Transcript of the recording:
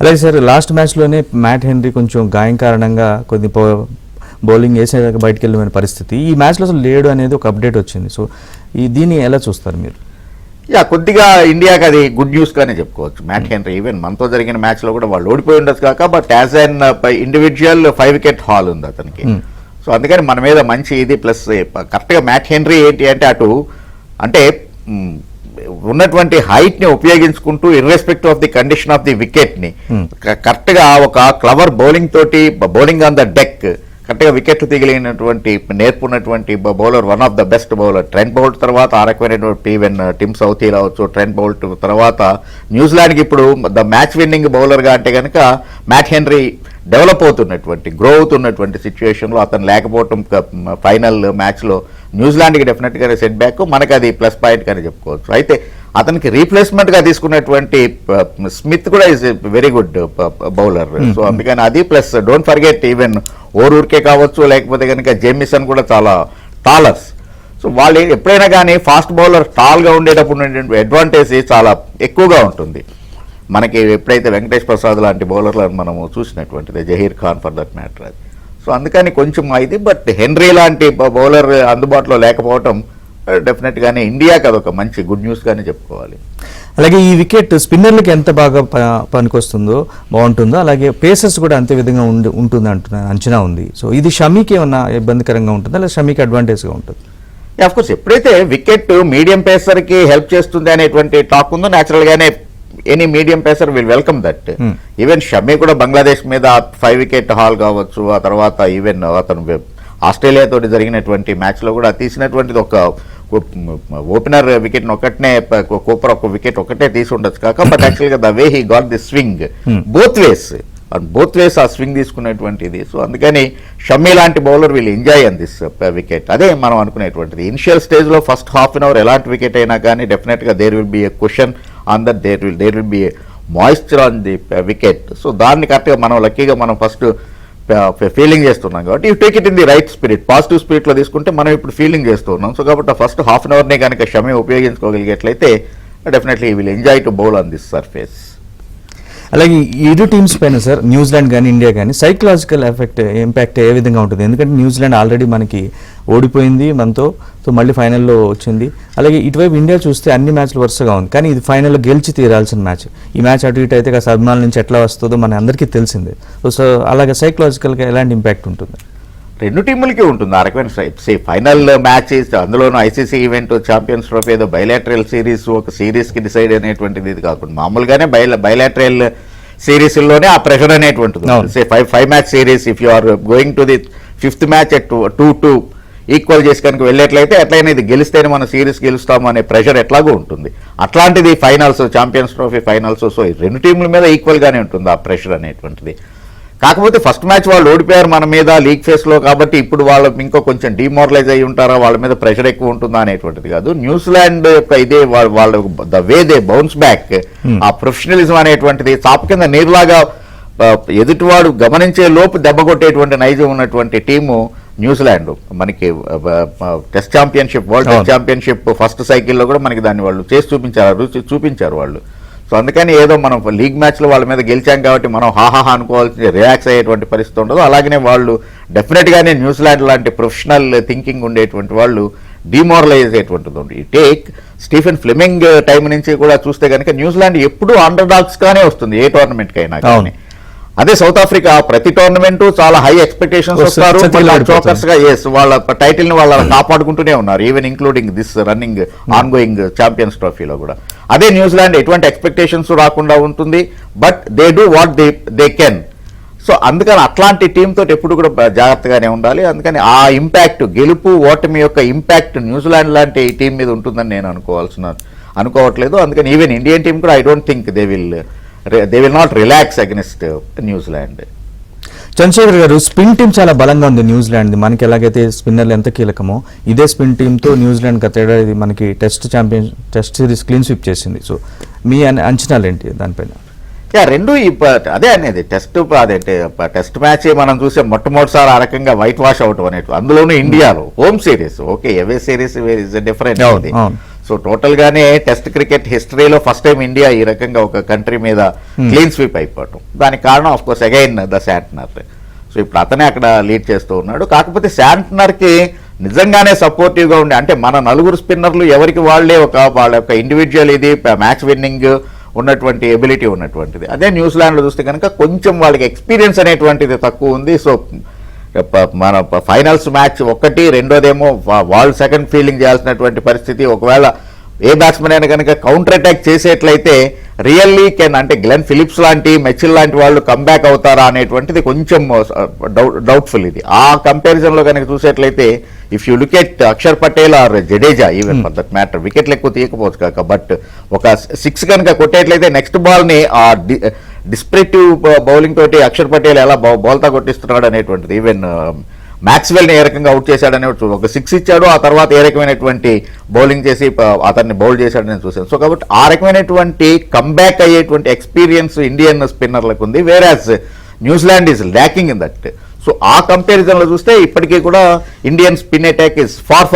అలాగే sir last మ్యాచ్లోనే Matt Henry కొంచెం గాయం కారణంగా కొద్ది బౌలింగ్ వేసేదాకా బయటకు వెళ్ళిన పరిస్థితి ఈ మ్యాచ్లో అసలు లేడు అనేది ఒక అప్డేట్ వచ్చింది. సో దీన్ని ఎలా చూస్తారు మీరు? కొద్దిగా ఇండియాకి అది గుడ్ న్యూస్ గానే చెప్పుకోవచ్చు. మ్యాట్ హెన్రీ ఈవెన్ మనతో జరిగిన మ్యాచ్ లో కూడా వాళ్ళు ఓడిపోయి ఉండొచ్చు కాక, but as an individual 5 wicket haul ఉంది అతనికి. సో అందుకని మన మీద మంచి ఇది ప్లస్ కరెక్ట్గా మ్యాట్ హెన్రీ ఏంటి అంటే అటు అంటే ఉన్నటువంటి హైట్ ని ఉపయోగించుకుంటూ irrespective of the condition of the wicket ని కరెక్ట్ గా ఒక క్లవర్ బౌలింగ్ తోటి bowling on the deck correct గా వికెట్లు తీగలిగినటువంటి నేర్పున్నటువంటి bowler, one of the best bowler. Trent Boult తర్వాత ఆ రకమైనటువంటి ఈవెన్ టిమ్ సౌథీ రావచ్చు, ట్రెంట్ బౌల్ట్ తర్వాత న్యూజిలాండ్కి ఇప్పుడు ద మ్యాచ్ విన్నింగ్ బౌలర్గా అంటే కనుక మ్యాట్ హెన్రీ డెవలప్ అవుతున్నటువంటి గ్రో అవుతున్నటువంటి సిచ్యువేషన్లో అతను లేకపోవటం ఫైనల్ మ్యాచ్లో న్యూజిలాండ్కి డెఫినెట్గానే సెట్ బ్యాక్, మనకి అది ప్లస్ పాయింట్ కానీ చెప్పుకోవచ్చు. అయితే అతనికి రీప్లేస్మెంట్గా తీసుకున్నటువంటి స్మిత్ కూడా is very good bowler. So అందుకని అది plus don't forget even O'Rourke కావచ్చు, లేకపోతే కనుక జేమిసన్ కూడా చాలా టాలర్స్. సో వాళ్ళు ఎప్పుడైనా కానీ ఫాస్ట్ బౌలర్ టాల్గా ఉండేటప్పుడు ఉండేటువంటి అడ్వాంటేజ్ చాలా ఎక్కువగా ఉంటుంది. మనకి ఎప్పుడైతే వెంకటేష్ ప్రసాద్ లాంటి బౌలర్లను మనము చూసినటువంటిది, Zaheer Khan for that matter అది. సో అందుకని కొంచెం ఇది, బట్ హెన్రీ లాంటి బౌలర్ అందుబాటులో లేకపోవటం డెఫినెట్గానే ఇండియాకి అదొక మంచి గుడ్ న్యూస్ గానే చెప్పుకోవాలి. అలాగే ఈ వికెట్ స్పిన్నర్లకి ఎంత బాగా పనికొస్తుందో బాగుంటుందో అలాగే పేసర్స్ కూడా అంతే విధంగా ఉంటుంది అంచనా ఉంది. సో ఇది షమీకి ఏమన్నా ఇబ్బందికరంగా ఉంటుందా లేదా షమీకి అడ్వాంటేజ్గా ఉంటుంది? కోర్స్ ఎప్పుడైతే వికెట్ మీడియం పేసర్కి హెల్ప్ చేస్తుంది అనేటువంటి టాక్ ఉందో న్యాచురల్ గానే any medium pacer will welcome that. Even Shami కూడా బంగ్లాదేశ్ మీద 5 వికెట్ హాల్ కావచ్చు, ఆ తర్వాత ఈవెన్ అతను ఆస్ట్రేలియా తోటి జరిగినటువంటి మ్యాచ్ లో కూడా తీసినటువంటిది ఒక ఓపెనర్ వికెట్ ఒకటనే కూపర్ ఒక వికెట్ ఒకటే తీసి ఉండొచ్చు కాక, బట్ యాక్చువల్ గా the way he got the swing both ways ఆ స్వింగ్ తీసుకునేటువంటిది. సో అందుకని షమ్మీ లాంటి bowler will enjoy on this wicket. అదే మనం అనుకునేటువంటిది ఇనిషియల్ స్టేజ్ లో ఫస్ట్ హాఫ్ అన్ అవర్ ఎలాంటి వికెట్ అయినా కానీ డెఫినెట్ గా there will be a question on that, there will be moisture on the wicket. So దాన్ని కరెక్ట్గా మనం లక్కీగా మనం ఫస్ట్ ఫీలింగ్ చేస్తున్నాం కాబట్టి you take it in the right spirit, positive స్పిరిట్లో తీసుకుంటే మనం ఇప్పుడు ఫీలింగ్ చేస్తున్నాం. సో కాబట్టి ఫస్ట్ హాఫ్ అన్ అవర్నే కనుక షమీ ఉపయోగించుకోగలిగేట్లయితే definitely will enjoy to bowl on this surface. అలాగే ఇరు టీమ్స్ పైన సార్ న్యూజిలాండ్ కానీ ఇండియా కానీ సైకలాజికల్ ఇంపాక్ట్ ఏ విధంగా ఉంటుంది? ఎందుకంటే న్యూజిలాండ్ ఆల్రెడీ మనకి ఓడిపోయింది మనతో, సో మళ్ళీ ఫైనల్లో వచ్చింది. అలాగే ఇటువైపు ఇండియా చూస్తే అన్ని మ్యాచ్లు వరుసగా ఉంది, కానీ ఇది ఫైనల్లో గెలిచి తీరాల్సిన మ్యాచ్. ఈ మ్యాచ్ అటు ఇటు అయితే కాస్త అభిమానుల నుంచి ఎట్లా వస్తుందో మన అందరికీ తెలిసిందే. సో అలాగే సైకలాజికల్గా ఎలాంటి ఇంపాక్ట్ ఉంటుంది? రెండు టీములకి ఉంటుంది ఆ రకమైన ఫైనల్ మ్యాచ్, అందులోనూ ఐసీసీ ఈవెంట్ ఛాంపియన్స్ ట్రోఫీ ఏదో బైలాటరల్ సిరీస్ ఒక సిరీస్కి డిసైడ్ అనేటువంటిది ఇది కాకుండా మామూలుగానే బైలాటరల్ సిరీస్లోనే ఆ ప్రెషర్ అనేటువంటిది. 5 match series if you are going to the 5th match at 2-2 equal చేసి కనుక వెళ్ళేట్లయితే ఎట్లయినా ఇది గెలిస్తేనే మనం సిరీస్ గెలుస్తాము అనే ప్రెషర్ ఎట్లాగో ఉంటుంది. అట్లాంటిది finals, champions trophy finals. So రెండు టీముల మీద ఈక్వల్గానే ఉంటుంది ఆ ప్రెషర్ అనేటువంటిది. కాకపోతే ఫస్ట్ మ్యాచ్ వాళ్ళు ఓడిపోయారు మన మీద లీగ్ ఫేస్లో కాబట్టి ఇప్పుడు వాళ్ళు ఇంకో కొంచెం డిమోరలైజ్ అయ్యి ఉంటారా, వాళ్ళ మీద ప్రెషర్ ఎక్కువ ఉంటుందా అనేటువంటిది కాదు. న్యూజిలాండ్ యొక్క ఇదే వాళ్ళు the way they bounce back, ఆ ప్రొఫెషనలిజం అనేటువంటిది చాప కింద నీరులాగా ఎదుటివాడు గమనించే లోపు దెబ్బ కొట్టేటువంటి నైజం ఉన్నటువంటి టీము న్యూజిలాండ్. మనకి test championship, world test championship first సైకిల్లో కూడా మనకి దాన్ని వాళ్ళు చేసి చూపించారు వాళ్ళు. సో అందుకని ఏదో మనం లీగ్ మ్యాచ్లో వాళ్ళ మీద గెలిచాం కాబట్టి మనం హాహాహా అనుకోవాల్సి రిలాక్స్ అయ్యేటువంటి పరిస్థితి ఉండదు. అలాగనే వాళ్ళు డెఫినెట్గానే న్యూజిలాండ్ లాంటి ప్రొఫెషనల్ థింకింగ్ ఉండేటువంటి వాళ్ళు డిమోరలైజ్ అయ్యేటువంటిది ఉంది. టేక్ స్టీఫెన్ ఫ్లెమింగ్ టైం నుంచి కూడా చూస్తే కనుక న్యూజిలాండ్ ఎప్పుడూ అండర్ డాగ్స్గానే వస్తుంది ఏ టోర్నమెంట్కి అయినా కానీ. అదే సౌత్ ఆఫ్రికా ప్రతి టోర్నమెంట్ చాలా హై ఎక్స్పెక్టేషన్స్ వస్తారు, చోకర్స్ గా వాళ్ళ టైటిల్ ని వాళ్ళ కాపాడుకుంటూనే ఉన్నారు, even including this running on going champions ట్రోఫీలో కూడా. అదే న్యూజిలాండ్ ఎటువంటి ఎక్స్పెక్టేషన్స్ రాకుండా ఉంటుంది, but they do what they can. So అందుకని అట్లాంటి టీమ్ తోటి ఎప్పుడు కూడా జాగ్రత్తగానే ఉండాలి. అందుకని ఆ ఇంపాక్ట్, గెలుపు ఓటమి యొక్క ఇంపాక్ట్ న్యూజిలాండ్ లాంటి టీం మీద ఉంటుందని నేను అనుకోవట్లేదు. అందుకని ఈవెన్ ఇండియన్ టీం కూడా I don't think they will not relax against New Zealand. Chandrasekhar గారు, స్పిన్ టీం చాలా బలంగా ఉంది న్యూజిలాండ్. మనకి ఎలాగైతే స్పిన్నర్లు ఎంత కీలకమో ఇదే స్పిన్ టీంతో న్యూజిలాండ్ గత ఏడాది మనకి టెస్ట్ సిరీస్ క్లీన్ స్వీప్ చేసింది. సో మీ అంచనాలు ఏంటి దానిపైన? రెండు అదే అనేది టెస్ట్ మ్యాచ్ మనం చూసే మొట్టమొదటిసారి ఆ రకంగా వైట్ వాష్ అవటం అనేటు, అందులోనూ ఇండియాలో home series. Okay, away series is different. So total గానే టెస్ట్ క్రికెట్ హిస్టరీలో ఫస్ట్ టైం ఇండియా ఈ రకంగా ఒక కంట్రీ మీద క్లీన్ స్వీప్ అయిపోవటం. దానికి కారణం of course again the Santner. So ఇప్పుడు అతనే అక్కడ లీడ్ చేస్తూ ఉన్నాడు. కాకపోతే శాంట్నర్కి నిజంగానే సపోర్టివ్గా ఉండే అంటే మన నలుగురు స్పిన్నర్లు ఎవరికి వాళ్ళే వాళ్ళ యొక్క ఇండివిజువల్ ఇది మ్యాచ్ విన్నింగ్ ఉన్నటువంటి ఎబిలిటీ ఉన్నటువంటిది. అదే న్యూజిలాండ్లో చూస్తే కనుక కొంచెం వాళ్ళకి ఎక్స్పీరియన్స్ అనేటువంటిది తక్కువ ఉంది. సో మన ఫైనల్స్ మ్యాచ్ ఒకటి, రెండోదేమో వాళ్ళు సెకండ్ ఫీల్డింగ్ చేయాల్సినటువంటి పరిస్థితి. ఒకవేళ ఏ బ్యాట్స్మెన్ అయినా కనుక కౌంటర్ అటాక్ చేసేట్లయితే రియల్లీ అంటే గ్లెన్ ఫిలిప్స్ లాంటి, మెచిల్ లాంటి వాళ్ళు కంబ్యాక్ అవుతారా అనేటువంటిది కొంచెం డౌట్ఫుల్. ఇది ఆ కంపారిజన్లో కనుక చూసేట్లయితే if you look at Axar Patel or Jadeja even for that matter, వికెట్లు ఎక్కువ తీయకపోవచ్చు కాక, బట్ ఒక 6 కనుక కొట్టేట్లయితే నెక్స్ట్ బాల్ని ఆ డిస్ప్రెటివ్ బౌలింగ్ తోటి అక్షర్ పటేల్ ఎలా బౌల్తా కొట్టిస్తున్నాడు అనేటువంటిది. ఈవెన్ మ్యాక్స్వెల్ని ఏ రకంగా అవుట్ చేశాడనే ఒక 6 ఇచ్చాడు, ఆ తర్వాత ఏ రకమైనటువంటి బౌలింగ్ చేసి అతన్ని బౌల్ చేశాడని నేను చూశాను. సో కాబట్టి ఆ రకమైనటువంటి కంబ్యాక్ అయ్యేటువంటి ఎక్స్పీరియన్స్ ఇండియన్ స్పిన్నర్లకు ఉంది, whereas New Zealand is lacking in that. So ఆ కంపారిజన్లో చూస్తే ఇప్పటికీ కూడా Indian spin attack is far